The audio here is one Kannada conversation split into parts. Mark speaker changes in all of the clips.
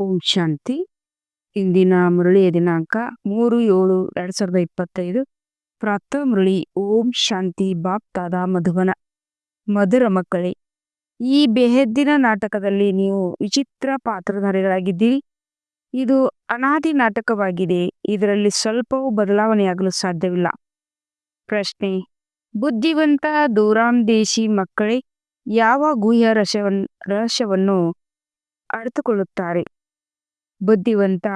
Speaker 1: ಓಂ ಶಾಂತಿ. ಇಂದಿನ ಮುರಳಿಯ ದಿನಾಂಕ 3/7/2025. ಪ್ರಾತಃ ಮುರಳಿ. ಓಂ ಶಾಂತಿ. ಬಾಪ್ತಾದ ಮಧುಬನ. ಮಧುರ ಮಕ್ಕಳೇ, ಈ ಬೇಹದ್ದಿನ ನಾಟಕದಲ್ಲಿ ನೀವು ವಿಚಿತ್ರ ಪಾತ್ರಧಾರಿಗಳಾಗಿದ್ದೀರಿ. ಇದು ಅನಾದಿ ನಾಟಕವಾಗಿದೆ. ಇದರಲ್ಲಿ ಸ್ವಲ್ಪವೂ ಬದಲಾವಣೆಯಾಗಲು ಸಾಧ್ಯವಿಲ್ಲ. ಪ್ರಶ್ನೆ: ಬುದ್ಧಿವಂತ ದೂರಾಂದೇಶಿ ಮಕ್ಕಳೇ ಯಾವ ಗುಹ್ಯ ರಹಸ್ಯವನ್ನು ಅರ್ಥಕೊಳ್ಳುತ್ತಾರೆ? ಬುದ್ಧಿವಂತ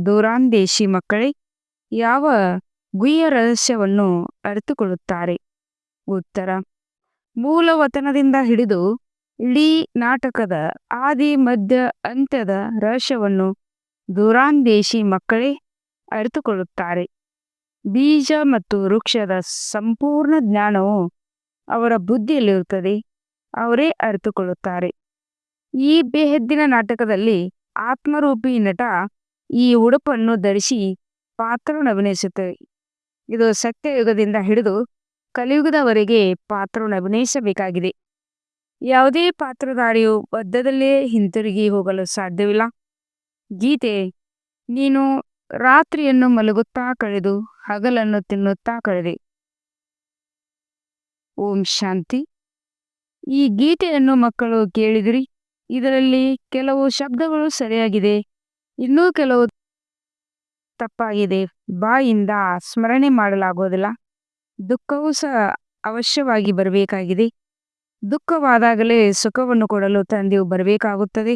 Speaker 1: ದೂರಾಂದೇಶಿ ಮಕ್ಕಳೇ ಯಾವ ಗುಹ್ಯ ರಹಸ್ಯವನ್ನು ಅರ್ಥಕೊಳ್ಳುತ್ತಾರೆ? ಉತ್ತರ: ಮೂಲವತನದಿಂದ ಹಿಡಿದು ಇಡೀ ನಾಟಕದ ಆದಿ ಮಧ್ಯ ಅಂತ್ಯದ ರಹಸ್ಯವನ್ನು ದೂರಾಂದೇಶಿ ಮಕ್ಕಳೇ ಅರ್ಥಕೊಳ್ಳುತ್ತಾರೆ. ಬೀಜ ಮತ್ತು ವೃಕ್ಷದ ಸಂಪೂರ್ಣ ಜ್ಞಾನವು ಅವರ ಬುದ್ಧಿಯಲ್ಲಿರುತ್ತದೆ. ಅವರೇ ಅರ್ಥಕೊಳ್ಳುತ್ತಾರೆ. ಈ ಬೇಹದ್ದಿನ ನಾಟಕದಲ್ಲಿ ಆತ್ಮರೂಪಿ ನಟ ಈ ಉಡುಪನ್ನು ಧರಿಸಿ ಪಾತ್ರವನ್ನು ಅಭಿನಯಿಸುತ್ತದೆ. ಇದು ಸತ್ಯಯುಗದಿಂದ ಹಿಡಿದು ಕಲಿಯುಗದವರೆಗೆ ಪಾತ್ರವನ್ನು ಅಭಿನಯಿಸಬೇಕಾಗಿದೆ. ಯಾವುದೇ ಪಾತ್ರಧಾರಿಯು ಬದ್ಧದಲ್ಲೇ ಹಿಂತಿರುಗಿ ಹೋಗಲು ಸಾಧ್ಯವಿಲ್ಲ. ಗೀತೆ: ನೀನು ರಾತ್ರಿಯನ್ನು ಮಲಗುತ್ತಾ ಕಳೆದು ಹಗಲನ್ನು ತಿನ್ನುತ್ತಾ ಕಳೆದೆ. ಓಂ ಶಾಂತಿ. ಈ ಗೀತೆಯನ್ನು ಮಕ್ಕಳು ಕೇಳಿದಿರಿ. ಇದರಲ್ಲಿ ಕೆಲವು ಶಬ್ದಗಳು ಸರಿಯಾಗಿದೆ, ಇನ್ನೂ ಕೆಲವು ತಪ್ಪಾಗಿದೆ. ಬಾಯಿಂದ ಸ್ಮರಣೆ ಮಾಡಲಾಗುವುದಿಲ್ಲ. ದುಃಖವೂ ಸಹ ಅವಶ್ಯವಾಗಿ ಬರಬೇಕಾಗಿದೆ. ದುಃಖವಾದಾಗಲೇ ಸುಖವನ್ನು ಕೊಡಲು ತಂದೆಯು ಬರಬೇಕಾಗುತ್ತದೆ.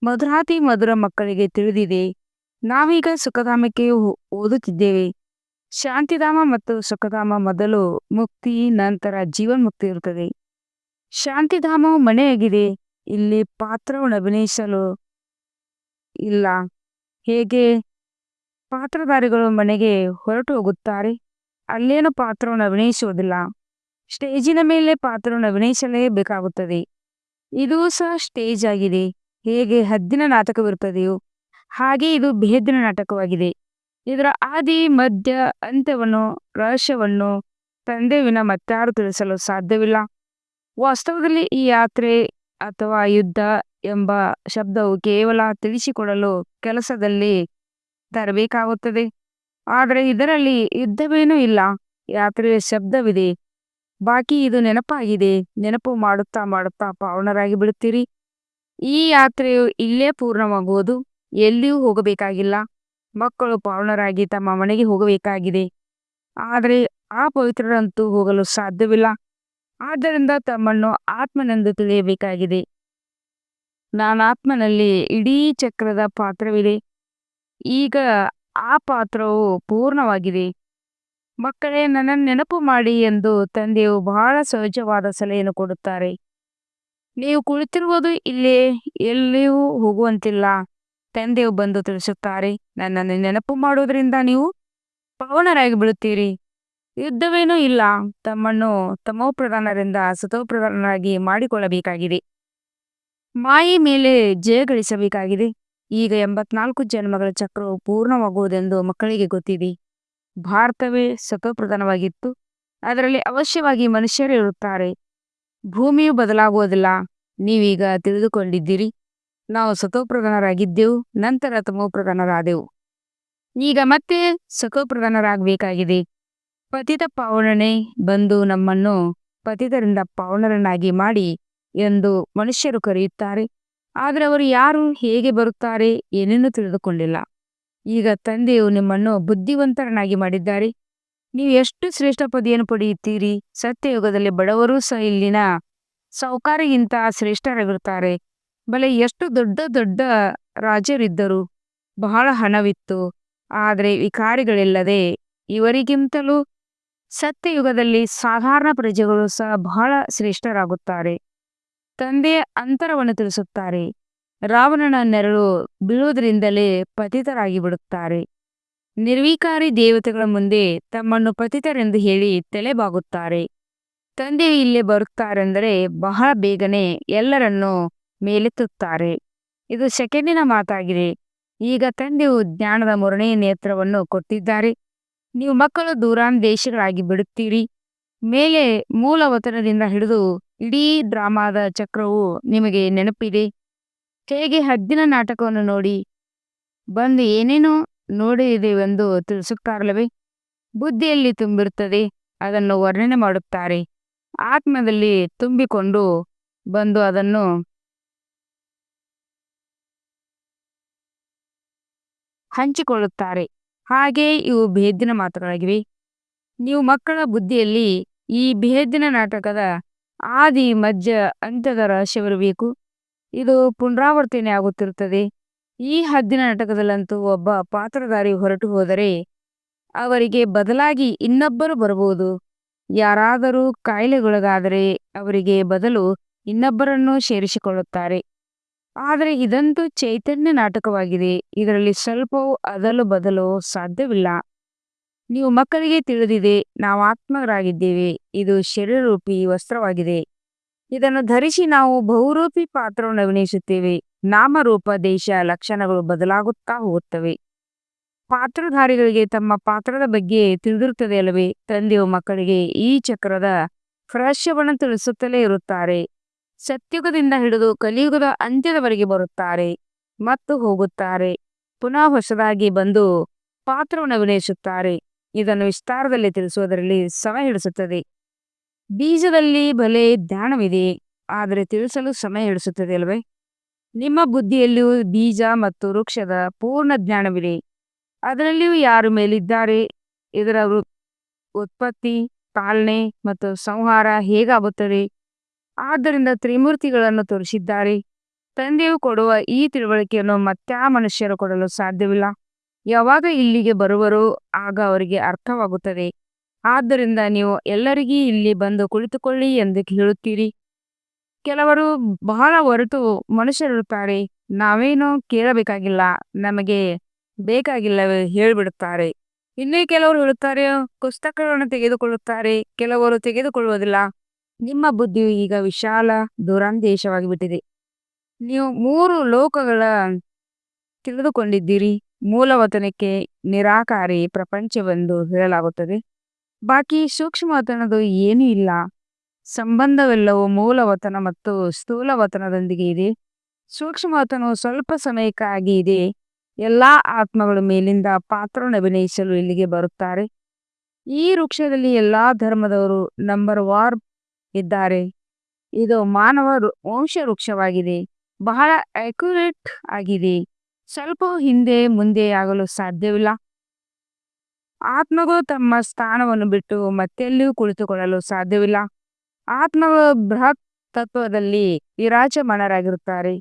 Speaker 1: ಮಧುರಾತಿ ಮಧುರ ಮಕ್ಕಳಿಗೆ ತಿಳಿದಿದೆ, ನಾವೀಗ ಸುಖಧಾಮಕ್ಕೆ ಓದುತ್ತಿದ್ದೇವೆ. ಶಾಂತಿಧಾಮ ಮತ್ತು ಸುಖಧಾಮ ಮೊದಲು ಮುಕ್ತಿ, ನಂತರ ಜೀವನ್ಮುಕ್ತಿ ಇರುತ್ತದೆ. ಶಾಂತಿಧಾಮವು ಮನೆಯಾಗಿದೆ. ಇಲ್ಲಿ ಪಾತ್ರವನ್ನು ಅಭಿನಯಿಸಲು ಇಲ್ಲ. ಹೇಗೆ ಪಾತ್ರಧಾರಿಗಳು ಮನೆಗೆ ಹೊರಟು ಹೋಗುತ್ತಾರೆ, ಅಲ್ಲೇನು ಪಾತ್ರವನ್ನು ಅಭಿನಯಿಸುವುದಿಲ್ಲ. ಸ್ಟೇಜಿನ ಮೇಲೆ ಪಾತ್ರವನ್ನು ಅಭಿನಯಿಸಲೇಬೇಕಾಗುತ್ತದೆ. ಇದು ಸಹ ಸ್ಟೇಜ್ ಆಗಿದೆ. ಹೇಗೆ ಹದ್ದಿನ ನಾಟಕವಿರುತ್ತದೆಯೋ ಹಾಗೆ ಇದು ಬೇಹದ್ದಿನ ನಾಟಕವಾಗಿದೆ. ಇದರ ಆದಿ ಮಧ್ಯ ಅಂತ್ಯವನ್ನು ರಹಸ್ಯವನ್ನು ತಂದೆ ವಿನ ಮತ್ತಾರು ತಿಳಿಸಲು ಸಾಧ್ಯವಿಲ್ಲ. ವಾಸ್ತವದಲ್ಲಿ ಈ ಯಾತ್ರೆ ಅಥವಾ ಯುದ್ಧ ಎಂಬ ಶಬ್ದವು ಕೇವಲ ತಿಳಿಸಿಕೊಡಲು ಕೆಲಸದಲ್ಲಿ ತರಬೇಕಾಗುತ್ತದೆ. ಆದರೆ ಇದರಲ್ಲಿ ಯುದ್ಧವೇನೂ ಇಲ್ಲ. ಯಾತ್ರೆಯ ಶಬ್ದವಿದೆ, ಬಾಕಿ ಇದು ನೆನಪಾಗಿದೆ. ನೆನಪು ಮಾಡುತ್ತಾ ಮಾಡುತ್ತಾ ಪಾವನರಾಗಿ ಬಿಡುತ್ತೀರಿ. ಈ ಯಾತ್ರೆಯು ಇಲ್ಲೇ ಪೂರ್ಣವಾಗುವುದು. ಎಲ್ಲಿಯೂ ಹೋಗಬೇಕಾಗಿಲ್ಲ. ಮಕ್ಕಳು ಪಾವನರಾಗಿ ತಮ್ಮ ಮನೆಗೆ ಹೋಗಬೇಕಾಗಿದೆ. ಆದರೆ ಆ ಪವಿತ್ರರಂತೂ ಹೋಗಲು ಸಾಧ್ಯವಿಲ್ಲ. ಆದ್ದರಿಂದ ತಮ್ಮನ್ನು ಆತ್ಮನೆಂದು ತಿಳಿಯಬೇಕಾಗಿದೆ. ನಾನಾತ್ಮನಲ್ಲಿ ಇಡೀ ಚಕ್ರದ ಪಾತ್ರವಿದೆ. ಈಗ ಆ ಪಾತ್ರವು ಪೂರ್ಣವಾಗಿದೆ. ಮಕ್ಕಳೇ, ನನ್ನನ್ನು ನೆನಪು ಮಾಡಿ ಎಂದು ತಂದೆಯು ಬಹಳ ಸಹಜವಾದ ಸಲಹೆಯನ್ನು ಕೊಡುತ್ತಾರೆ. ನೀವು ಕುಳಿತಿರುವುದು ಇಲ್ಲೇ, ಎಲ್ಲಿಯೂ ಹೋಗುವಂತಿಲ್ಲ. ತಂದೆಯು ಬಂದು ತಿಳಿಸುತ್ತಾರೆ, ನನ್ನನ್ನು ನೆನಪು ಮಾಡುವುದರಿಂದ ನೀವು ಪಾವನರಾಗಿ ಬಿಡುತ್ತೀರಿ. ಯುದ್ಧವೇನೂ ಇಲ್ಲ. ತಮ್ಮನ್ನು ತಮೋಪ್ರಧಾನರಿಂದ ಸತೋಪ್ರಧಾನರಾಗಿ ಮಾಡಿಕೊಳ್ಳಬೇಕಾಗಿದೆ. ಮಾಯೆ ಮೇಲೆ ಜಯ ಗಳಿಸಬೇಕಾಗಿದೆ. ಈಗ 84 ಜನ್ಮಗಳ ಚಕ್ರವು ಪೂರ್ಣವಾಗುವುದೆಂದು ಮಕ್ಕಳಿಗೆ ಗೊತ್ತಿದೆ. ಭಾರತವೇ ಸತೋಪ್ರಧಾನವಾಗಿತ್ತು. ಅದರಲ್ಲಿ ಅವಶ್ಯವಾಗಿ ಮನುಷ್ಯರೇ ಇರುತ್ತಾರೆ. ಭೂಮಿಯು ಬದಲಾಗುವುದಿಲ್ಲ. ನೀವೀಗ ತಿಳಿದುಕೊಂಡಿದ್ದೀರಿ, ನಾವು ಸತೋಪ್ರಧಾನರಾಗಿದ್ದೆವು, ನಂತರ ತಮೋಪ್ರಧಾನರಾದೆವು. ಈಗ ಮತ್ತೆ ಸತೋಪ್ರಧಾನರಾಗಬೇಕಾಗಿದೆ. ಪತಿತ ಪಾವನನೇ ಬಂದು ನಮ್ಮನ್ನು ಪತಿತರಿಂದ ಪಾವನರನ್ನಾಗಿ ಮಾಡಿ ಎಂದು ಮನುಷ್ಯರು ಕರೆಯುತ್ತಾರೆ. ಆದರೆ ಅವರು ಯಾರು, ಹೇಗೆ ಬರುತ್ತಾರೆ, ಏನೇನೂ ತಿಳಿದುಕೊಂಡಿಲ್ಲ. ಈಗ ತಂದೆಯು ನಿಮ್ಮನ್ನು ಬುದ್ಧಿವಂತರನ್ನಾಗಿ ಮಾಡಿದ್ದಾರೆ. ನೀವು ಎಷ್ಟು ಶ್ರೇಷ್ಠ ಪದವಿಯನ್ನು ಪಡೆಯುತ್ತೀರಿ. ಸತ್ಯಯುಗದಲ್ಲಿ ಬಡವರೂ ಸಹ ಇಲ್ಲಿನ ಸಾಹುಕಾರಿಗಿಂತ ಶ್ರೇಷ್ಠರಾಗಿರುತ್ತಾರೆ. ಬಲೆ ಎಷ್ಟು ದೊಡ್ಡ ದೊಡ್ಡ ರಾಜರಿದ್ದರು, ಬಹಳ ಹಣವಿತ್ತು. ಆದರೆ ವಿಕಾರಿಗಳಿಲ್ಲದೆ ಇವರಿಗಿಂತಲೂ ಸತ್ಯಯುಗದಲ್ಲಿ ಸಾಧಾರಣ ಪ್ರಜೆಗಳು ಸಹ ಬಹಳ ಶ್ರೇಷ್ಠರಾಗುತ್ತಾರೆ. ತಂದೆಯ ಅಂತರವನ್ನು ತಿಳಿಸುತ್ತಾರೆ. ರಾವಣನ ನೆರಳು ಬೀಳುವುದರಿಂದಲೇ ಪತಿತರಾಗಿ ಬಿಡುತ್ತಾರೆ. ನಿರ್ವಿಕಾರಿ ದೇವತೆಗಳ ಮುಂದೆ ತಮ್ಮನ್ನು ಪತಿತರೆಂದು ಹೇಳಿ ತಲೆಬಾಗುತ್ತಾರೆ. ತಂದೆಯು ಇಲ್ಲೇ ಬರುತ್ತಾರೆಂದರೆ ಬಹಳ ಬೇಗನೆ ಎಲ್ಲರನ್ನೂ ಮೇಲೆತ್ತುತ್ತಾರೆ. ಇದು ಸೆಕೆಂಡಿನ ಮಾತಾಗಿದೆ. ಈಗ ತಂದೆಯು ಜ್ಞಾನದ ಮೂರನೆಯ ನೇತ್ರವನ್ನು ಕೊಟ್ಟಿದ್ದಾರೆ. ನೀವು ಮಕ್ಕಳು ದೂರಾಂದೇಶಿಗಳಾಗಿ ಬಿಡುತ್ತೀರಿ. ಮೇಲೆ ಮೂಲವತನದಿಂದ ಹಿಡಿದು ಇಡೀ ಡ್ರಾಮಾದ ಚಕ್ರವು ನಿಮಗೆ ನೆನಪಿದೆ. ಹೇಗೆ ಹದ್ದಿನ ನಾಟಕವನ್ನು ನೋಡಿ ಬಂದು ಏನೇನೋ ನೋಡಿದೆವೆಂದು ತಿಳಿಸುತ್ತಾರಲ್ಲವೇ? ಬುದ್ಧಿಯಲ್ಲಿ ತುಂಬಿರುತ್ತದೆ, ಅದನ್ನು ವರ್ಣನೆ ಮಾಡುತ್ತಾರೆ. ಆತ್ಮದಲ್ಲಿ ತುಂಬಿಕೊಂಡು ಬಂದು ಅದನ್ನು ಹಂಚಿಕೊಳ್ಳುತ್ತಾರೆ. ಹಾಗೆಯೇ ಇವು ಭೇದಿನ ಮಾತುಗಳಾಗಿವೆ. ನೀವು ಮಕ್ಕಳ ಬುದ್ಧಿಯಲ್ಲಿ ಈ ಭೇದಿನ ನಾಟಕದ ಆದಿ ಮಧ್ಯ ಅಂತ್ಯದ ರಹಸ್ಯವಿರಬೇಕು. ಇದು ಪುನರಾವರ್ತನೆ ಆಗುತ್ತಿರುತ್ತದೆ. ಈ ಹದ್ದಿನ ನಾಟಕದಲ್ಲಂತೂ ಒಬ್ಬ ಪಾತ್ರಧಾರಿ ಹೊರಟು ಹೋದರೆ ಅವರಿಗೆ ಬದಲಾಗಿ ಇನ್ನೊಬ್ಬರು ಬರಬಹುದು. ಯಾರಾದರೂ ಕಾಯಿಲೆಗೊಳಗಾದರೆ ಅವರಿಗೆ ಬದಲು ಇನ್ನೊಬ್ಬರನ್ನು ಸೇರಿಸಿಕೊಳ್ಳುತ್ತಾರೆ. ಆದರೆ ಇದಂತೂ ಚೈತನ್ಯ ನಾಟಕವಾಗಿದೆ. ಇದರಲ್ಲಿ ಸ್ವಲ್ಪವೂ ಅದಲು ಬದಲು ಸಾಧ್ಯವಿಲ್ಲ. ನೀವು ಮಕ್ಕಳಿಗೆ ತಿಳಿದಿದೆ, ನಾವು ಆತ್ಮರಾಗಿದ್ದೇವೆ. ಇದು ಶರೀರರೂಪಿ ವಸ್ತ್ರವಾಗಿದೆ. ಇದನ್ನು ಧರಿಸಿ ನಾವು ಬಹುರೂಪಿ ಪಾತ್ರವನ್ನು ಅಭಿನಯಿಸುತ್ತೇವೆ. ನಾಮರೂಪ ದೇಶ ಲಕ್ಷಣಗಳು ಬದಲಾಗುತ್ತಾ ಹೋಗುತ್ತವೆ. ಪಾತ್ರಧಾರಿಗಳಿಗೆ ತಮ್ಮ ಪಾತ್ರದ ಬಗ್ಗೆ ತಿಳಿದಿರುತ್ತದೆ ಅಲ್ಲವೇ? ತಂದೆಯು ಮಕ್ಕಳಿಗೆ ಈ ಚಕ್ರದ ರಹಸ್ಯವನ್ನು ತಿಳಿಸುತ್ತಲೇ ಇರುತ್ತಾರೆ. ಸತ್ಯುಗದಿಂದ ಹಿಡಿದು ಕಲಿಯುಗದ ಅಂತ್ಯದವರೆಗೆ ಬರುತ್ತಾರೆ ಮತ್ತು ಹೋಗುತ್ತಾರೆ. ಪುನಃ ಹೊಸದಾಗಿ ಬಂದು ಪಾತ್ರವನ್ನು ಅಭಿನಯಿಸುತ್ತಾರೆ. ಇದನ್ನು ವಿಸ್ತಾರದಲ್ಲಿ ತಿಳಿಸುವುದರಲ್ಲಿ ಸಮಯ ಹಿಡಿಸುತ್ತದೆ. ಬೀಜದಲ್ಲಿ ಬಲೆ ಜ್ಞಾನವಿದೆ, ಆದರೆ ತಿಳಿಸಲು ಸಮಯ ಹಿಡಿಸುತ್ತದೆ ಅಲ್ವೇ? ನಿಮ್ಮ ಬುದ್ಧಿಯಲ್ಲಿಯೂ ಬೀಜ ಮತ್ತು ವೃಕ್ಷದ ಪೂರ್ಣ ಜ್ಞಾನವಿದೆ. ಅದರಲ್ಲಿಯೂ ಯಾರು ಮೇಲಿದ್ದಾರೆ, ಇದರ ಉತ್ಪತ್ತಿ, ಪಾಲನೆ ಮತ್ತು ಸಂಹಾರ ಹೇಗಾಗುತ್ತದೆ. ಆದ್ದರಿಂದ ತ್ರಿಮೂರ್ತಿಗಳನ್ನು ತೋರಿಸಿದ್ದಾರೆ. ತಂದೆಯು ಕೊಡುವ ಈ ತಿಳುವಳಿಕೆಯನ್ನು ಮತ್ಯಾ ಮನುಷ್ಯರು ಕೊಡಲು ಸಾಧ್ಯವಿಲ್ಲ. ಯಾವಾಗ ಇಲ್ಲಿಗೆ ಬರುವರೋ ಆಗ ಅವರಿಗೆ ಅರ್ಥವಾಗುತ್ತದೆ. ಆದ್ದರಿಂದ ನೀವು ಎಲ್ಲರಿಗೂ ಇಲ್ಲಿ ಬಂದು ಕುಳಿತುಕೊಳ್ಳಿ ಎಂದು ಹೇಳುತ್ತೀರಿ. ಕೆಲವರು ಬಹಳ ಹೊರಟು ಮನುಷ್ಯರಿರುತ್ತಾರೆ. ನಾವೇನೋ ಕೇಳಬೇಕಾಗಿಲ್ಲ, ನಮಗೆ ಬೇಕಾಗಿಲ್ಲವೇ ಹೇಳಿಬಿಡುತ್ತಾರೆ. ಇನ್ನೂ ಕೆಲವರು ಹೇಳುತ್ತಾರೆ, ಪುಸ್ತಕಗಳನ್ನು ತೆಗೆದುಕೊಳ್ಳುತ್ತಾರೆ. ಕೆಲವರು ತೆಗೆದುಕೊಳ್ಳುವುದಿಲ್ಲ. ನಿಮ್ಮ ಬುದ್ಧಿಯು ಈಗ ವಿಶಾಲ ದುರಂದೇಶವಾಗಿ ಬಿಟ್ಟಿದೆ. ನೀವು 3 ಲೋಕಗಳ ತಿಳಿದುಕೊಂಡಿದ್ದೀರಿ. ಮೂಲವತನಕ್ಕೆ ನಿರಾಕಾರಿ ಪ್ರಪಂಚವೆಂದು ಹೇಳಲಾಗುತ್ತದೆ. ಬಾಕಿ ಸೂಕ್ಷ್ಮವತನದು ಏನೂ ಇಲ್ಲ. ಸಂಬಂಧವೆಲ್ಲವೂ ಮೂಲವತನ ಮತ್ತು ಸ್ಥೂಲವತನದೊಂದಿಗೆ ಇದೆ. ಸೂಕ್ಷ್ಮವತನವು ಸ್ವಲ್ಪ ಸಮಯಕ್ಕಾಗಿ ಇದೆ. ಎಲ್ಲಾ ಆತ್ಮಗಳು ಮೇಲಿಂದ ಪಾತ್ರವನ್ನು ಅಭಿನಯಿಸಲು ಇಲ್ಲಿಗೆ ಬರುತ್ತಾರೆ. ಈ ವೃಕ್ಷದಲ್ಲಿ ಎಲ್ಲಾ ಧರ್ಮದವರು ನಂಬರ್ ವಾರ್ ಇದ್ದಾರೆ. ಇದು ಮಾನವ ವಂಶ ವೃಕ್ಷವಾಗಿದೆ. ಬಹಳ ಅಕ್ಯುರೇಟ್ ಆಗಿದೆ. ಸ್ವಲ್ಪವೂ ಹಿಂದೆ ಮುಂದೆ ಆಗಲು ಸಾಧ್ಯವಿಲ್ಲ. ಆತ್ಮಗಳು ತಮ್ಮ ಸ್ಥಾನವನ್ನು ಬಿಟ್ಟು ಮತ್ತೆಲ್ಲಿಯೂ ಕುಳಿತುಕೊಳ್ಳಲು ಸಾಧ್ಯವಿಲ್ಲ. ಆತ್ಮಗಳು ಬೃಹತ್ ತತ್ವದಲ್ಲಿ ವಿರಾಜಮಾನರಾಗಿರುತ್ತಾರೆ.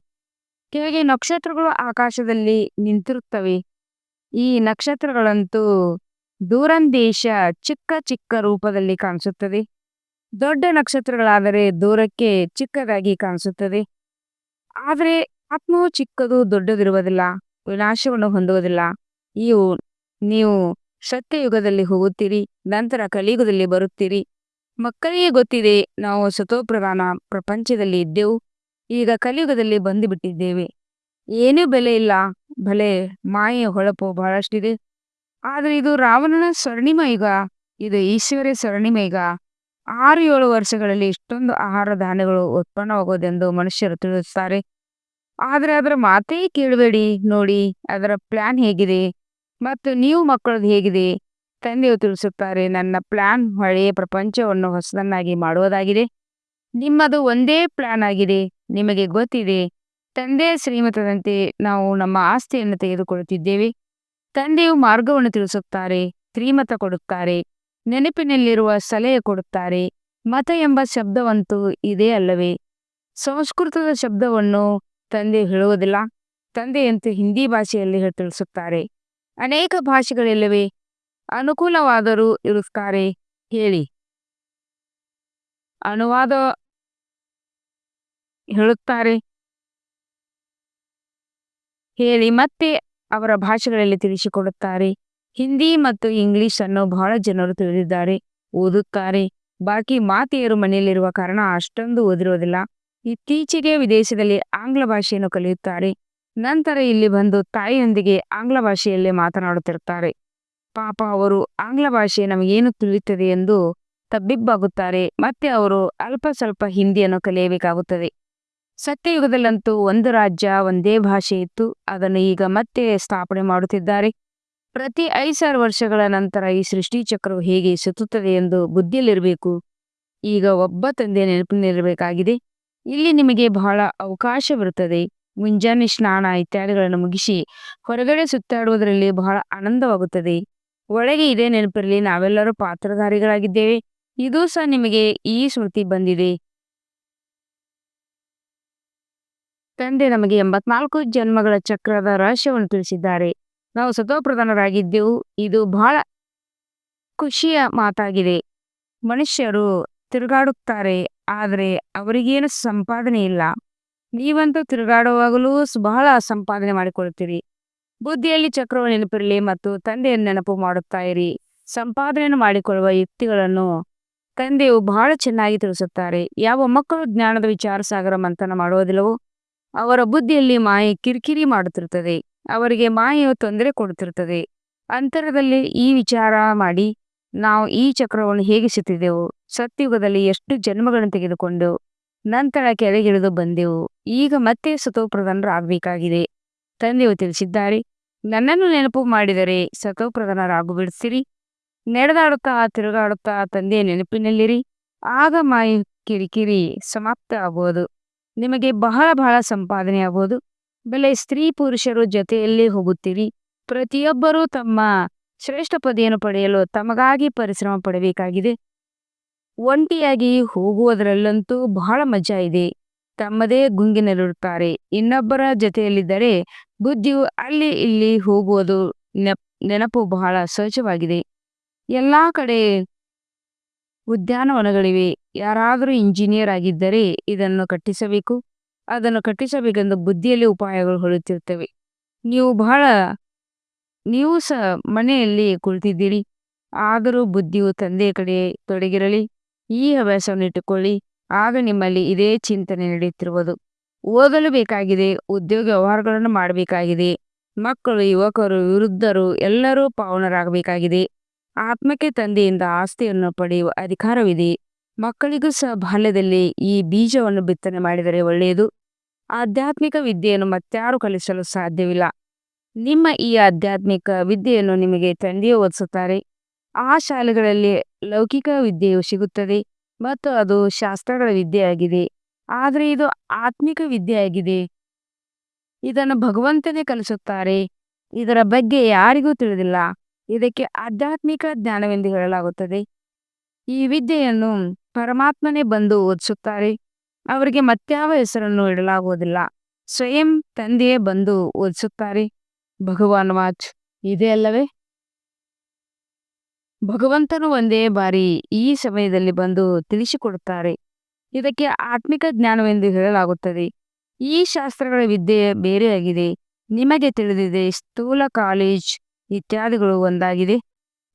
Speaker 1: ಕೆಳಗೆ ನಕ್ಷತ್ರಗಳು ಆಕಾಶದಲ್ಲಿ ನಿಂತಿರುತ್ತವೆ. ಈ ನಕ್ಷತ್ರಗಳಂತೂ ದೂರಂದೇಶ ಚಿಕ್ಕ ಚಿಕ್ಕ ರೂಪದಲ್ಲಿ ಕಾಣಿಸುತ್ತದೆ. ದೊಡ್ಡ ನಕ್ಷತ್ರಗಳಾದರೆ ದೂರಕ್ಕೆ ಚಿಕ್ಕದಾಗಿ ಕಾಣಿಸುತ್ತದೆ. ಆದರೆ ಆತ್ಮವು ಚಿಕ್ಕದು ದೊಡ್ಡದಿರುವುದಿಲ್ಲ, ವಿನಾಶವನ್ನು ಹೊಂದುವುದಿಲ್ಲ. ನೀವು ಸತ್ಯಯುಗದಲ್ಲಿ ಹೋಗುತ್ತೀರಿ, ನಂತರ ಕಲಿಯುಗದಲ್ಲಿ ಬರುತ್ತೀರಿ. ಮಕ್ಕಳಿಗೆ ಗೊತ್ತಿದೆ, ನಾವು ಸತೋಪ್ರಧಾನ ಪ್ರಪಂಚದಲ್ಲಿ ಇದ್ದೆವು, ಈಗ ಕಲಿಯುಗದಲ್ಲಿ ಬಂದು ಬಿಟ್ಟಿದ್ದೇವೆ. ಏನೂ ಬೆಲೆ ಇಲ್ಲ. ಬಲೆ ಮಾಯೆಯ ಹೊಳಪು ಬಹಳಷ್ಟಿದೆ. ಆದರೆ ಇದು ರಾವಣನ ಸ್ವರ್ಣಿಮ ಯುಗ, ಇದು ಈಶ್ವರ್ಯ ಸ್ವರ್ಣಿಮ ಯುಗ. 6-7 ವರ್ಷಗಳಲ್ಲಿ ಇಷ್ಟೊಂದು ಆಹಾರ ಧಾನ್ಯಗಳು ಉತ್ಪನ್ನವಾಗುವುದೆಂದು ಮನುಷ್ಯರು ತಿಳಿಸುತ್ತಾರೆ. ಆದರೆ ಅದರ ಮಾತೇ ಕೇಳಬೇಡಿ. ನೋಡಿ ಅದರ ಪ್ಲಾನ್ ಹೇಗಿದೆ ಮತ್ತು ನೀವು ಮಕ್ಕಳದು ಹೇಗಿದೆ. ತಂದೆಯು ತಿಳಿಸುತ್ತಾರೆ, ನನ್ನ ಪ್ಲಾನ್ ಹಳೆಯ ಪ್ರಪಂಚವನ್ನು ಹೊಸದನ್ನಾಗಿ ಮಾಡುವುದಾಗಿದೆ. ನಿಮ್ಮದು ಒಂದೇ ಪ್ಲಾನ್ ಆಗಿದೆ. ನಿಮಗೆ ಗೊತ್ತಿದೆ, ತಂದೆಯ ಶ್ರೀಮತದಂತೆ ನಾವು ನಮ್ಮ ಆಸ್ತಿಯನ್ನು ತೆಗೆದುಕೊಳ್ಳುತ್ತಿದ್ದೇವೆ. ತಂದೆಯು ಮಾರ್ಗವನ್ನು ತಿಳಿಸುತ್ತಾರೆ, ತ್ರಿಮತ ಕೊಡುತ್ತಾರೆ, ನೆನಪಿನಲ್ಲಿರುವ ಸಲಹೆ ಕೊಡುತ್ತಾರೆ. ಮತ ಎಂಬ ಶಬ್ದವಂತೂ ಇದೆ ಅಲ್ಲವೇ? ಸಂಸ್ಕೃತದ ಶಬ್ದವನ್ನು ತಂದೆ ಹೇಳುವುದಿಲ್ಲ. ತಂದೆಯಂತೂ ಹಿಂದಿ ಭಾಷೆಯಲ್ಲಿ ತಿಳಿಸುತ್ತಾರೆ. ಅನೇಕ ಭಾಷೆಗಳಿಲ್ಲವೇ? ಅನುಕೂಲವಾದರೂ ಇರುತ್ತಾರೆ. ಹೇಳಿ. ಅನುವಾದ ಹೇಳುತ್ತಾರೆ. ಹೇಳಿ ಮತ್ತೆ ಅವರ ಭಾಷೆಗಳಲ್ಲಿ ತಿಳಿಸಿಕೊಡುತ್ತಾರೆ. ಹಿಂದಿ ಮತ್ತು ಇಂಗ್ಲಿಷ್ ಅನ್ನು ಬಹಳ ಜನರು ತಿಳಿದಿದ್ದಾರೆ, ಓದುತ್ತಾರೆ. ಬಾಕಿ ಮಾತೆಯರು ಮನೆಯಲ್ಲಿರುವ ಕಾರಣ ಅಷ್ಟೊಂದು ಓದಿರುವುದಿಲ್ಲ. ಇತ್ತೀಚೆಗೆ ವಿದೇಶದಲ್ಲಿ ಆಂಗ್ಲ ಭಾಷೆಯನ್ನು ಕಲಿಯುತ್ತಾರೆ. ನಂತರ ಇಲ್ಲಿ ಬಂದು ತಾಯಿಯೊಂದಿಗೆ ಆಂಗ್ಲ ಭಾಷೆಯಲ್ಲೇ ಮಾತನಾಡುತ್ತಿರುತ್ತಾರೆ. ಪಾಪ, ಅವರು ಆಂಗ್ಲ ಭಾಷೆ ನಮಗೇನು ತಿಳಿಯುತ್ತದೆ ಎಂದು ತಬ್ಬಿಬ್ಬಾಗುತ್ತಾರೆ. ಮತ್ತೆ ಅವರು ಅಲ್ಪ ಸ್ವಲ್ಪ ಹಿಂದಿಯನ್ನು ಕಲಿಯಬೇಕಾಗುತ್ತದೆ. ಸತ್ಯಯುಗದಲ್ಲಂತೂ ಒಂದು ರಾಜ್ಯ ಒಂದೇ ಭಾಷೆ ಇತ್ತು. ಅದನ್ನು ಈಗ ಮತ್ತೆ ಸ್ಥಾಪನೆ ಮಾಡುತ್ತಿದ್ದಾರೆ. ಪ್ರತಿ 5,000 ವರ್ಷಗಳ ನಂತರ ಈ ಸೃಷ್ಟಿ ಚಕ್ರವು ಹೇಗೆ ಸುತ್ತುತ್ತದೆ ಎಂದು ಬುದ್ಧಿಯಲ್ಲಿರಬೇಕು. ಈಗ ಒಬ್ಬ ತಂದೆಯ ನೆನಪಿನಲ್ಲಿರಬೇಕಾಗಿದೆ. ಇಲ್ಲಿ ನಿಮಗೆ ಬಹಳ ಅವಕಾಶವಿರುತ್ತದೆ. ಮುಂಜಾನೆ ಸ್ನಾನ ಇತ್ಯಾದಿಗಳನ್ನು ಮುಗಿಸಿ ಹೊರಗಡೆ ಸುತ್ತಾಡುವುದರಲ್ಲಿ ಬಹಳ ಆನಂದವಾಗುತ್ತದೆ. ಒಳಗೆ ಇದೇ ನೆನಪಿರಲಿ, ನಾವೆಲ್ಲರೂ ಪಾತ್ರಧಾರಿಗಳಾಗಿದ್ದೇವೆ. ಇದು ಸಹ ನಿಮಗೆ ಈ ಸ್ಮೃತಿ ಬಂದಿದೆ. ತಂದೆ ನಮಗೆ 84 ಜನ್ಮಗಳ ಚಕ್ರದ ರಹಸ್ಯವನ್ನು ತಿಳಿಸಿದ್ದಾರೆ. ನಾವು ಸತೋಪ್ರಧಾನರಾಗಿದ್ದೆವು. ಇದು ಬಹಳ ಖುಷಿಯ ಮಾತಾಗಿದೆ. ಮನುಷ್ಯರು ತಿರುಗಾಡುತ್ತಾರೆ, ಆದರೆ ಅವರಿಗೇನು ಸಂಪಾದನೆ ಇಲ್ಲ. ನೀವಂತೂ ತಿರುಗಾಡುವಾಗಲೂ ಬಹಳ ಸಂಪಾದನೆ ಮಾಡಿಕೊಳ್ಳುತ್ತೀರಿ. ಬುದ್ಧಿಯಲ್ಲಿ ಚಕ್ರವು ನೆನಪಿರಲಿ ಮತ್ತು ತಂದೆಯನ್ನು ನೆನಪು ಮಾಡುತ್ತಾ ಇರಿ. ಸಂಪಾದನೆಯನ್ನು ಮಾಡಿಕೊಳ್ಳುವ ಯುಕ್ತಿಗಳನ್ನು ತಂದೆಯು ಬಹಳ ಚೆನ್ನಾಗಿ ತಿಳಿಸುತ್ತಾರೆ. ಯಾವ ಮಕ್ಕಳು ಜ್ಞಾನದ ವಿಚಾರ ಸಾಗರ ಮಂಥನ ಮಾಡುವುದಿಲ್ಲವೋ ಅವರ ಬುದ್ಧಿಯಲ್ಲಿ ಮಾಯೆ ಕಿರಿಕಿರಿ ಮಾಡುತ್ತಿರುತ್ತದೆ. ಅವರಿಗೆ ಮಾಯೆಯು ತೊಂದರೆ ಕೊಡುತ್ತಿರುತ್ತದೆ. ಅಂತರದಲ್ಲಿ ಈ ವಿಚಾರ ಮಾಡಿ, ನಾವು ಈ ಚಕ್ರವನ್ನು ಹೇಗೆ ಸುತ್ತಿದೆವು, ಸತ್ಯುಗದಲ್ಲಿ ಎಷ್ಟು ಜನ್ಮಗಳನ್ನು ತೆಗೆದುಕೊಂಡು ನಂತರ ಕೆಳಗಿಳಿದು ಬಂದೆವು. ಈಗ ಮತ್ತೆ ಸತೋಪ್ರಧಾನರಾಗಬೇಕಾಗಿದೆ. ತಂದೆಯು ತಿಳಿಸಿದ್ದಾರೆ, ನನ್ನನ್ನು ನೆನಪು ಮಾಡಿದರೆ ಸತೋಪ್ರಧಾನರಾಗುಬಿಡಿಸಿರಿ. ನಡೆದಾಡುತ್ತಾ ತಿರುಗಾಡುತ್ತಾ ತಂದೆಯ ನೆನಪಿನಲ್ಲಿರಿ. ಆಗ ಮಾಯೆ ಕಿರಿಕಿರಿ ಸಮಾಪ್ತ ಆಗುವುದು. ನಿಮಗೆ ಬಹಳ ಬಹಳ ಸಂಪಾದನೆ ಆಗುವುದು. ಬೆಲೆ ಸ್ತ್ರೀ ಪುರುಷರು ಜೊತೆಯಲ್ಲೇ ಹೋಗುತ್ತೀರಿ. ಪ್ರತಿಯೊಬ್ಬರೂ ತಮ್ಮ ಶ್ರೇಷ್ಠ ಪದವಿಯನ್ನು ಪಡೆಯಲು ತಮಗಾಗಿ ಪರಿಶ್ರಮ ಪಡಬೇಕಾಗಿದೆ. ಒಂಟಿಯಾಗಿ ಹೋಗುವುದರಲ್ಲಂತೂ ಬಹಳ ಮಜಾ ಇದೆ. ತಮ್ಮದೇ ಗುಂಗಿನಲ್ಲಿರುತ್ತಾರೆ. ಇನ್ನೊಬ್ಬರ ಜೊತೆಯಲ್ಲಿದ್ದರೆ ಬುದ್ಧಿಯು ಅಲ್ಲಿ ಇಲ್ಲಿ ಹೋಗುವುದು. ನೆನಪು ಬಹಳ ಸಹಜವಾಗಿದೆ. ಎಲ್ಲಾ ಕಡೆ ಉದ್ಯಾನವನಗಳಿವೆ. ಯಾರಾದರೂ ಇಂಜಿನಿಯರ್ ಆಗಿದ್ದರೆ ಇದನ್ನು ಕಟ್ಟಿಸಬೇಕು, ಅದನ್ನು ಕಟ್ಟಿಸಬೇಕೆಂದು ಬುದ್ಧಿಯಲ್ಲಿ ಉಪಾಯಗಳು ಹೊಳೆಯುತ್ತಿರುತ್ತವೆ. ನೀವು ಸಹ ಮನೆಯಲ್ಲಿ ಕುಳಿತಿದ್ದೀರಿ, ಆದರೂ ಬುದ್ಧಿಯು ತಂದೆಯ ಕಡೆ ತೊಡಗಿರಲಿ. ಈ ಹವ್ಯಾಸವನ್ನು ಇಟ್ಟುಕೊಳ್ಳಿ. ಆಗ ನಿಮ್ಮಲ್ಲಿ ಇದೇ ಚಿಂತನೆ ನಡೆಯುತ್ತಿರುವುದು. ಓದಲು ಬೇಕಾಗಿದೆ, ಉದ್ಯೋಗ ವ್ಯವಹಾರಗಳನ್ನು ಮಾಡಬೇಕಾಗಿದೆ. ಮಕ್ಕಳು, ಯುವಕರು, ವೃದ್ಧರು ಎಲ್ಲರೂ ಪಾವನರಾಗಬೇಕಾಗಿದೆ. ಆತ್ಮಕ್ಕೆ ತಂದೆಯಿಂದ ಆಸ್ತಿಯನ್ನು ಪಡೆಯುವ ಅಧಿಕಾರವಿದೆ. ಮಕ್ಕಳಿಗೂ ಸಹ ಬಾಲ್ಯದಲ್ಲಿ ಈ ಬೀಜವನ್ನು ಬಿತ್ತನೆ ಮಾಡಿದರೆ ಒಳ್ಳೆಯದು. ಆಧ್ಯಾತ್ಮಿಕ ವಿದ್ಯೆಯನ್ನು ಮತ್ಯಾರು ಕಲಿಸಲು ಸಾಧ್ಯವಿಲ್ಲ. ನಿಮ್ಮ ಈ ಆಧ್ಯಾತ್ಮಿಕ ವಿದ್ಯೆಯನ್ನು ನಿಮಗೆ ತಂದೆಯೇ ಓದಿಸುತ್ತಾರೆ. ಆ ಶಾಲೆಗಳಲ್ಲಿ ಲೌಕಿಕ ವಿದ್ಯೆಯು ಸಿಗುತ್ತದೆ ಮತ್ತು ಅದು ಶಾಸ್ತ್ರಗಳ ವಿದ್ಯೆಯಾಗಿದೆ. ಆದರೆ ಇದು ಆತ್ಮಿಕ ವಿದ್ಯೆಯಾಗಿದೆ. ಇದನ್ನು ಭಗವಂತನೇ ಕಲಿಸುತ್ತಾರೆ. ಇದರ ಬಗ್ಗೆ ಯಾರಿಗೂ ತಿಳಿದಿಲ್ಲ. ಇದಕ್ಕೆ ಆಧ್ಯಾತ್ಮಿಕ ಜ್ಞಾನವೆಂದು ಹೇಳಲಾಗುತ್ತದೆ. ಈ ವಿದ್ಯೆಯನ್ನು ಪರಮಾತ್ಮನೇ ಬಂದು ಓದಿಸುತ್ತಾರೆ. ಅವರಿಗೆ ಮತ್ಯಾವ ಹೆಸರನ್ನು ಇಡಲಾಗುವುದಿಲ್ಲ. ಸ್ವಯಂ ತಂದೆಯೇ ಬಂದು ಓದಿಸುತ್ತಾರೆ. ಭಗವಾನ್ ವಾಚ್ ಇದೆ ಅಲ್ಲವೇ? ಭಗವಂತನು ಒಂದೇ ಬಾರಿ ಈ ಸಮಯದಲ್ಲಿ ಬಂದು ತಿಳಿಸಿಕೊಡುತ್ತಾರೆ. ಇದಕ್ಕೆ ಆತ್ಮಿಕ ಜ್ಞಾನವೆಂದು ಹೇಳಲಾಗುತ್ತದೆ. ಈ ಶಾಸ್ತ್ರಗಳ ವಿದ್ಯೆ ಬೇರೆಯಾಗಿದೆ. ನಿಮಗೆ ತಿಳಿದಿದೆ, ಸ್ಥೂಲ ಕಾಲೇಜ್ ಇತ್ಯಾದಿಗಳು ಒಂದಾಗಿದೆ.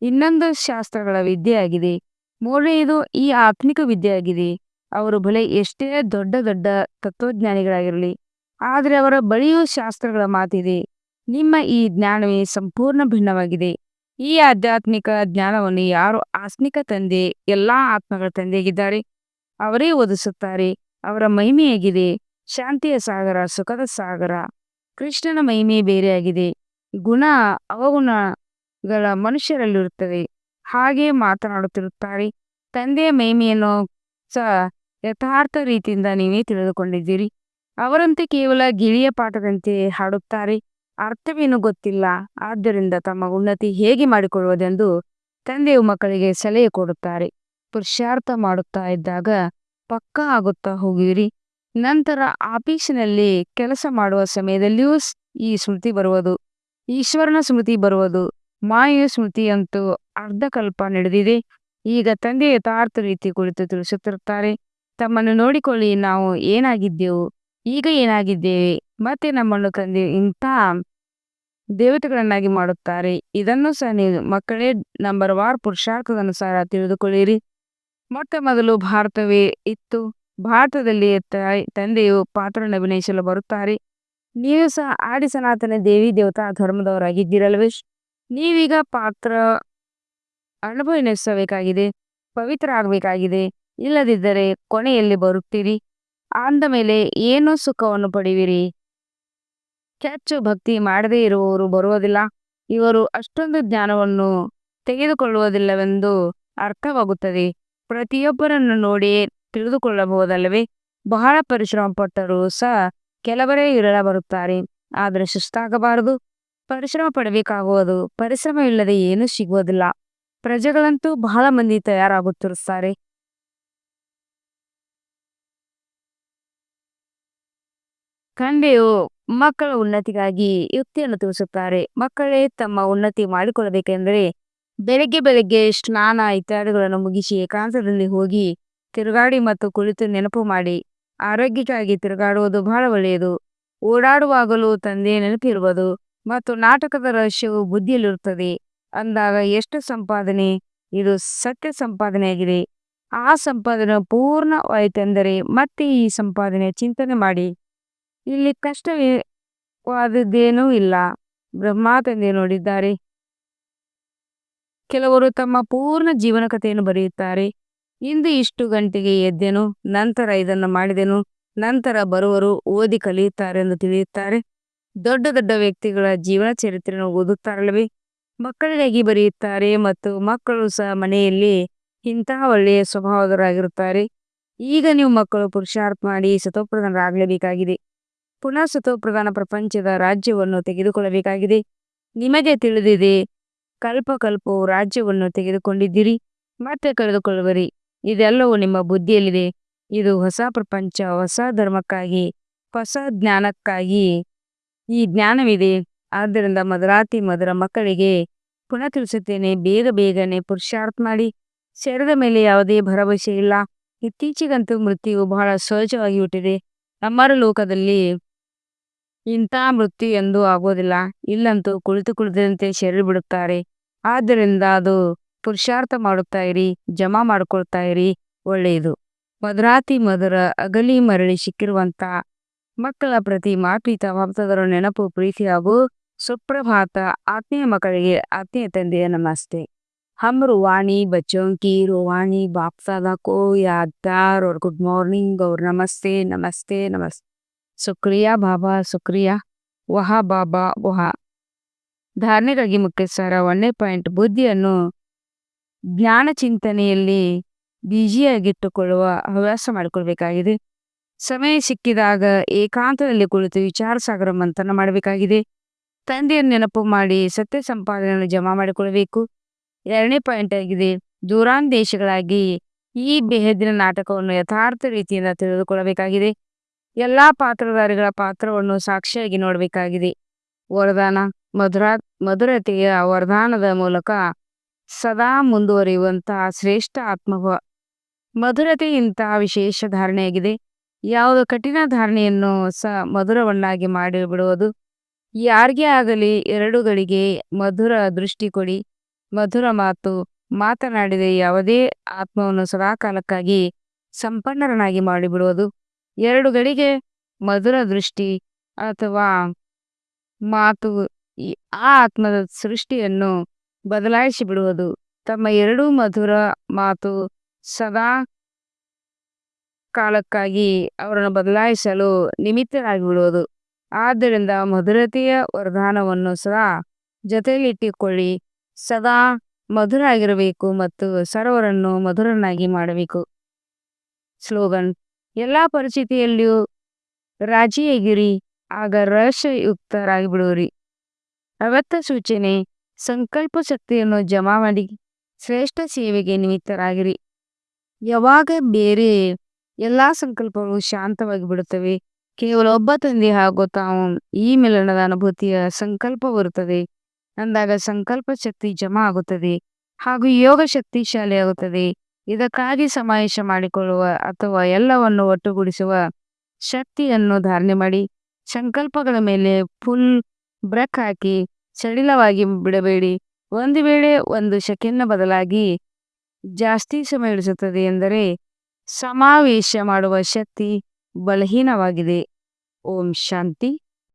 Speaker 1: ಇನ್ನೊಂದು ಶಾಸ್ತ್ರಗಳ ವಿದ್ಯೆಯಾಗಿದೆ. ಮೂರನೆಯದು ಈ ಆತ್ಮಿಕ ವಿದ್ಯೆಯಾಗಿದೆ. ಅವರು ಬಲೆ ಎಷ್ಟೇ ದೊಡ್ಡ ದೊಡ್ಡ ತತ್ವಜ್ಞಾನಿಗಳಾಗಿರಲಿ, ಆದರೆ ಅವರ ಬಳಿಯೂ ಶಾಸ್ತ್ರಗಳ ಮಾತಿದೆ. ನಿಮ್ಮ ಈ ಜ್ಞಾನವೇ ಸಂಪೂರ್ಣ ಭಿನ್ನವಾಗಿದೆ. ಈ ಆಧ್ಯಾತ್ಮಿಕ ಜ್ಞಾನವನ್ನು ಯಾರು ಆತ್ಮಿಕ ತಂದೆ, ಎಲ್ಲಾ ಆತ್ಮಗಳ ತಂದೆಯಾಗಿದ್ದಾರೆ, ಅವರೇ ಓದಿಸುತ್ತಾರೆ. ಅವರ ಮಹಿಮೆಯಾಗಿದೆ. ಶಾಂತಿಯ ಸಾಗರ, ಸುಖದ ಸಾಗರ. ಕೃಷ್ಣನ ಮಹಿಮೆ ಬೇರೆಯಾಗಿದೆ. ಗುಣ ಅವಗುಣಗಳ ಮನುಷ್ಯರಲ್ಲಿರುತ್ತವೆ. ಹಾಗೆ ಮಾತನಾಡುತ್ತಿರುತ್ತಾರೆ. ತಂದೆಯ ಮಹಿಮೆಯನ್ನು ಸಹ ಯಥಾರ್ಥ ರೀತಿಯಿಂದ ನೀವೇ ತಿಳಿದುಕೊಂಡಿದ್ದೀರಿ. ಅವರಂತೆ ಕೇವಲ ಗಿಳಿಯ ಪಾಠದಂತೆ ಹಾಡುತ್ತಾರೆ. ಅರ್ಥವೇನು ಗೊತ್ತಿಲ್ಲ. ಆದ್ದರಿಂದ ತಮ್ಮ ಉನ್ನತಿ ಹೇಗೆ ಮಾಡಿಕೊಳ್ಳುವುದೆಂದು ತಂದೆಯು ಮಕ್ಕಳಿಗೆ ಸಲಹೆ ಕೊಡುತ್ತಾರೆ. ಪುರುಷಾರ್ಥ ಮಾಡುತ್ತಾ ಇದ್ದಾಗ ಪಕ್ಕಾ ಆಗುತ್ತಾ ಹೋಗುವಿರಿ. ನಂತರ ಆಫೀಸಿನಲ್ಲಿ ಕೆಲಸ ಮಾಡುವ ಸಮಯದಲ್ಲಿಯೂ ಈ ಸ್ಮೃತಿ ಬರುವುದು. ಈಶ್ವರನ ಸ್ಮೃತಿ ಬರುವುದು. ಮಾಯೆಯ ಸ್ಮೃತಿಯಂತೂ ಅರ್ಧಕಲ್ಪ ನಡೆದಿದೆ. ಈಗ ತಂದೆ ಯಥಾರ್ಥ ರೀತಿ ಕುಳಿತು ತಿಳಿಸುತ್ತಿರುತ್ತಾರೆ. ತಮ್ಮನ್ನು ನೋಡಿಕೊಳ್ಳಿ, ನಾವು ಏನಾಗಿದ್ದೆವು, ಈಗ ಏನಾಗಿದ್ದೇವೆ. ಮತ್ತೆ ನಮ್ಮನ್ನು ತಂದೆ ಇಂಥ ದೇವತೆಗಳನ್ನಾಗಿ ಮಾಡುತ್ತಾರೆ. ಇದನ್ನು ಸಹ ನೀವು ಮಕ್ಕಳೇ ನಂಬರ್ ವಾರ್ ಪುರುಷಾರ್ಥದನುಸಾರ ತಿಳಿದುಕೊಳ್ಳಿರಿ. ಮೊಟ್ಟ ಮೊದಲು ಭಾರತವೇ ಇತ್ತು. ಭಾರತದಲ್ಲಿ ತಂದೆಯು ಪಾತ್ರವನ್ನು ಅಭಿನಯಿಸಲು ಬರುತ್ತಾರೆ. ನೀವು ಸಹ ಆದಿ ಸನಾತನ ದೇವಿ ದೇವತಾ ಧರ್ಮದವರಾಗಿದ್ದೀರಲ್ವೇ? ನೀವೀಗ ಪಾತ್ರ ಅನುಭವಿಸಬೇಕಾಗಿದೆ, ಪವಿತ್ರ ಆಗಬೇಕಾಗಿದೆ. ಇಲ್ಲದಿದ್ದರೆ ಕೊನೆಯಲ್ಲಿ ಬರುತ್ತೀರಿ. ಅಂದ ಮೇಲೆ ಏನು ಸುಖವನ್ನು ಪಡೆಯುವಿರಿ? ಹೆಚ್ಚು ಭಕ್ತಿ ಮಾಡದೇ ಇರುವವರು ಬರುವುದಿಲ್ಲ, ಇವರು ಅಷ್ಟೊಂದು ಜ್ಞಾನವನ್ನು ತೆಗೆದುಕೊಳ್ಳುವುದಿಲ್ಲವೆಂದು ಅರ್ಥವಾಗುತ್ತದೆ. ಪ್ರತಿಯೊಬ್ಬರನ್ನು ನೋಡಿ ತಿಳಿದುಕೊಳ್ಳಬಹುದಲ್ಲವೇ? ಬಹಳ ಪರಿಶ್ರಮ ಪಟ್ಟರೂ ಸಹ ಕೆಲವರೇ ಬರುತ್ತಾರೆ, ಆದರೆ ಸುಸ್ತಾಗಬಾರದು. ಪರಿಶ್ರಮ ಪಡಬೇಕಾಗುವುದು. ಪರಿಶ್ರಮವಿಲ್ಲದೆ ಏನೂ ಸಿಗುವುದಿಲ್ಲ. ಪ್ರಜೆಗಳಂತೂ ಬಹಳ ಮಂದಿ ತಯಾರಾಗುತ್ತಿರುತ್ತಾರೆ. ತಂದೆಯು ಮಕ್ಕಳ ಉನ್ನತಿಗಾಗಿ ಯುಕ್ತಿಯನ್ನು ತಿಳಿಸುತ್ತಾರೆ. ಮಕ್ಕಳೇ ತಮ್ಮ ಉನ್ನತಿ ಮಾಡಿಕೊಳ್ಳಬೇಕೆಂದರೆ ಬೆಳಗ್ಗೆ ಬೆಳಗ್ಗೆ ಸ್ನಾನ ಇತ್ಯಾದಿಗಳನ್ನು ಮುಗಿಸಿ ಏಕಾಂತದಲ್ಲಿ ಹೋಗಿ ತಿರುಗಾಡಿ ಮತ್ತು ಕುಳಿತು ನೆನಪು ಮಾಡಿ. ಆರೋಗ್ಯಕ್ಕಾಗಿ ತಿರುಗಾಡುವುದು ಬಹಳ ಒಳ್ಳೆಯದು. ಓಡಾಡುವಾಗಲೂ ತಂದೆಯ ನೆನಪಿರುವುದು ಮತ್ತು ನಾಟಕದ ರಹಸ್ಯವು ಬುದ್ಧಿಯಲ್ಲಿರುತ್ತದೆ ಅಂದಾಗ ಎಷ್ಟು ಸಂಪಾದನೆ! ಇದು ಸತ್ಯ ಸಂಪಾದನೆಯಾಗಿದೆ. ಆ ಸಂಪಾದನೆ ಪೂರ್ಣವಾಯಿತೆಂದರೆ ಮತ್ತೆ ಈ ಸಂಪಾದನೆಯ ಚಿಂತನೆ ಮಾಡಿ. ಇಲ್ಲಿ ಕಷ್ಟವಾದದ್ದೇನೂ ಇಲ್ಲ. ಬ್ರಹ್ಮ ತಂದೆ ನೋಡಿದ್ದಾರೆ. ಕೆಲವರು ತಮ್ಮ ಪೂರ್ಣ ಜೀವನ ಕಥೆಯನ್ನು ಬರೆಯುತ್ತಾರೆ. ಇಂದು ಇಷ್ಟು ಗಂಟೆಗೆ ಎದ್ದೆನು, ನಂತರ ಇದನ್ನು ಮಾಡಿದೆನು, ನಂತರ ಬರುವರು ಓದಿ ಕಲಿಯುತ್ತಾರೆ ಎಂದು ತಿಳಿಯುತ್ತಾರೆ. ದೊಡ್ಡ ದೊಡ್ಡ ವ್ಯಕ್ತಿಗಳ ಜೀವನ ಚರಿತ್ರೆಯನ್ನು ಓದುತ್ತಾರಲ್ಲವೇ? ಮಕ್ಕಳಿಗಾಗಿ ಬರೆಯುತ್ತಾರೆ ಮತ್ತು ಮಕ್ಕಳು ಸಹ ಮನೆಯಲ್ಲಿ ಇಂತಹ ಒಳ್ಳೆಯ ಸ್ವಭಾವದವರಾಗಿರುತ್ತಾರೆ. ಈಗ ನೀವು ಮಕ್ಕಳು ಪುರುಷಾರ್ಥ ಮಾಡಿ ಸತೋಪ್ರಧಾನರಾಗಲೇಬೇಕಾಗಿದೆ. ಪುನಃ ಸತೋಪ್ರಧಾನ ಪ್ರಪಂಚದ ರಾಜ್ಯವನ್ನು ತೆಗೆದುಕೊಳ್ಳಬೇಕಾಗಿದೆ. ನಿಮಗೆ ತಿಳಿದಿದೆ, ಕಲ್ಪಕಲ್ಪವು ರಾಜ್ಯವನ್ನು ತೆಗೆದುಕೊಂಡಿದ್ದೀರಿ, ಮತ್ತೆ ಕಳೆದುಕೊಳ್ಳುವಿರಿ. ಇದೆಲ್ಲವೂ ನಿಮ್ಮ ಬುದ್ಧಿಯಲ್ಲಿದೆ. ಇದು ಹೊಸ ಪ್ರಪಂಚ, ಹೊಸ ಧರ್ಮಕ್ಕಾಗಿ, ಹೊಸ ಜ್ಞಾನಕ್ಕಾಗಿ ಈ ಜ್ಞಾನವಿದೆ. ಆದ್ದರಿಂದ ಮಧುರಾತಿ ಮಧುರ ಮಕ್ಕಳಿಗೆ ಪುನಃ ತಿಳಿಸುತ್ತೇನೆ, ಬೇಗ ಬೇಗನೆ ಪುರುಷಾರ್ಥ ಮಾಡಿ. ಶರೀರದ ಮೇಲೆ ಯಾವುದೇ ಭರವಸೆ ಇಲ್ಲ. ಇತ್ತೀಚೆಗಂತೂ ಮೃತ್ಯುವು ಬಹಳ ಸಹಜವಾಗಿ ಹುಟ್ಟಿದೆ. ನಮ್ಮರ ಲೋಕದಲ್ಲಿ ಇಂಥ ಮೃತ್ಯು ಎಂದೂ ಆಗೋದಿಲ್ಲ. ಇಲ್ಲಂತೂ ಕುಳಿತು ಕುಳಿತಂತೆ ಶರೀರ ಬಿಡುತ್ತಾರೆ. ಆದ್ದರಿಂದ ಅದು ಪುರುಷಾರ್ಥ ಮಾಡುತ್ತಾ ಇರಿ, ಜಮಾ ಮಾಡ್ಕೊಳ್ತಾ ಇರಿ, ಒಳ್ಳೆಯದು. ಮಧುರಾತಿ ಮಧುರ ಅಗಲಿ ಮರಳಿ ಸಿಕ್ಕಿರುವಂತ ಮಕ್ಕಳ ಪ್ರತಿ ಮಾಪಿತ ಭಕ್ತದರ ನೆನಪು, ಪ್ರೀತಿ ಹಾಗೂ ಸುಪ್ರಭಾತ. ಆತ್ಮೀಯ ಮಕ್ಕಳಿಗೆ ಆತ್ಮೀಯ ತಂದೆಯ ನಮಸ್ತೆ. हम रूहानी बच्चों की रूहानी बाप दादा को यादगार और गुड मॉर्निंग और नमस्ते नमस्ते नमस्ते. शुक्रिया बाबा, शुक्रिया. ವಹ ಬಾಬಾ ವಹ. ಧಾರಣೆಗಾಗಿ ಮುಖ್ಯ ಸಾರ 1ನೇ ಪಾಯಿಂಟ್, ಬುದ್ಧಿಯನ್ನು ಜ್ಞಾನ ಚಿಂತನೆಯಲ್ಲಿ ಬ್ಯುಸಿಯಾಗಿಟ್ಟುಕೊಳ್ಳುವ ಹವ್ಯಾಸ ಮಾಡಿಕೊಳ್ಬೇಕಾಗಿದೆ. ಸಮಯ ಸಿಕ್ಕಿದಾಗ ಏಕಾಂತದಲ್ಲಿ ಕುಳಿತು ವಿಚಾರ ಸಾಗರ ಮಂಥನ ಮಾಡಬೇಕಾಗಿದೆ. ತಂದೆಯನ್ನು ನೆನಪು ಮಾಡಿ ಸತ್ಯ ಸಂಪಾದನೆಯನ್ನು ಜಮಾ ಮಾಡಿಕೊಳ್ಳಬೇಕು. 2ನೇ ಪಾಯಿಂಟ್ ಆಗಿದೆ, ದೂರಾಂದೇಶಗಳಾಗಿ ಈ ಬೆಹದಿನ ನಾಟಕವನ್ನು ಯಥಾರ್ಥ ರೀತಿಯಿಂದ ತಿಳಿದುಕೊಳ್ಳಬೇಕಾಗಿದೆ. ಎಲ್ಲಾ ಪಾತ್ರಧಾರಿಗಳ ಪಾತ್ರವನ್ನು ಸಾಕ್ಷಿಯಾಗಿ ನೋಡಬೇಕಾಗಿದೆ. ವರದಾನ, ಮಧುರತೆಯ ವರದಾನದ ಮೂಲಕ ಸದಾ ಮುಂದುವರಿಯುವಂತಹ ಶ್ರೇಷ್ಠ ಆತ್ಮಭಾವ. ಮಧುರತೆ ಇಂತಹ ವಿಶೇಷ ಧಾರಣೆಯಾಗಿದೆ. ಯಾವುದೋ ಕಠಿಣ ಧಾರಣೆಯನ್ನು ಸಹ ಮಧುರವನ್ನಾಗಿ ಮಾಡಿಬಿಡುವುದು. ಯಾರಿಗೇ ಆಗಲಿ 2 ಗಳಿಗೆ ಮಧುರ ದೃಷ್ಟಿ ಕೊಡಿ. ಮಧುರ ಮಾತು ಮಾತನಾಡಿದ ಯಾವುದೇ ಆತ್ಮವನ್ನು ಸದಾಕಾಲಕ್ಕಾಗಿ ಸಂಪನ್ನರನ್ನಾಗಿ ಮಾಡಿಬಿಡುವುದು. 2 ಗಳಿಗೆ ಮಧುರ ದೃಷ್ಟಿ ಅಥವಾ ಮಾತು ಆ ಆತ್ಮದ ಸೃಷ್ಟಿಯನ್ನು ಬದಲಾಯಿಸಿ ಬಿಡುವುದು. ತಮ್ಮ 2 ಮಧುರ ಮಾತು ಸದಾ ಕಾಲಕ್ಕಾಗಿ ಅವರನ್ನು ಬದಲಾಯಿಸಲು ನಿಮಿತ್ತರಾಗಿ ಬಿಡುವುದು. ಆದ್ದರಿಂದ ಮಧುರತೆಯ ವರದಾನವನ್ನು ಸದಾ ಜೊತೆಯಲ್ಲಿಟ್ಟುಕೊಳ್ಳಿ. ಸದಾ ಮಧುರ ಆಗಿರಬೇಕು ಮತ್ತು ಸರ್ವರನ್ನು ಮಧುರನಾಗಿ ಮಾಡಬೇಕು. ಸ್ಲೋಗನ್, ಎಲ್ಲಾ ಪರಿಸ್ಥಿತಿಯಲ್ಲಿಯೂ ರಾಜಿಯಾಗಿರಿ, ಆಗ ರಹಸ್ಯಯುಕ್ತರಾಗಿ ಬಿಡುವಿರಿ. ಅವ್ಯಕ್ತ ಸೂಚನೆ, ಸಂಕಲ್ಪ ಶಕ್ತಿಯನ್ನು ಜಮಾ ಮಾಡಿ ಶ್ರೇಷ್ಠ ಸೇವೆಗೆ ನಿಮಿತ್ತರಾಗಿರಿ. ಯಾವಾಗ ಬೇರೆ ಎಲ್ಲಾ ಸಂಕಲ್ಪಗಳು ಶಾಂತವಾಗಿ ಬಿಡುತ್ತವೆ, ಕೇವಲ ಒಬ್ಬ ತಂದೆ ಹಾಗೂ ತಾವು ಈ ಮಿಲನದ ಅನುಭೂತಿಯ ಸಂಕಲ್ಪ ಬರುತ್ತದೆ. ಅಂದಾಗ ಸಂಕಲ್ಪ ಶಕ್ತಿ ಜಮಾ ಆಗುತ್ತದೆ ಹಾಗೂ ಯೋಗ ಶಕ್ತಿಶಾಲಿಯಾಗುತ್ತದೆ. ಇದಕ್ಕಾಗಿ ಸಮಾವೇಶ ಮಾಡಿಕೊಳ್ಳುವ ಅಥವಾ ಎಲ್ಲವನ್ನು ಒಟ್ಟುಗೂಡಿಸುವ ಶಕ್ತಿಯನ್ನು ಧಾರಣೆ ಮಾಡಿ. ಸಂಕಲ್ಪಗಳ ಮೇಲೆ ಫುಲ್ ಬ್ರೇಕ್ ಹಾಕಿ ಸಡಿಲವಾಗಿ ಬಿಡಬೇಡಿ. ಒಂದು ವೇಳೆ 1 ಸೆಕೆಂಡ್ನ ಬದಲಾಗಿ ಜಾಸ್ತಿ ಸಮಯ ಹಿಡಿಸುತ್ತದೆ ಎಂದರೆ ಸಮಾವೇಶ ಮಾಡುವ ಶಕ್ತಿ ಬಲಹೀನವಾಗಿದೆ. ಓಂ ಶಾಂತಿ.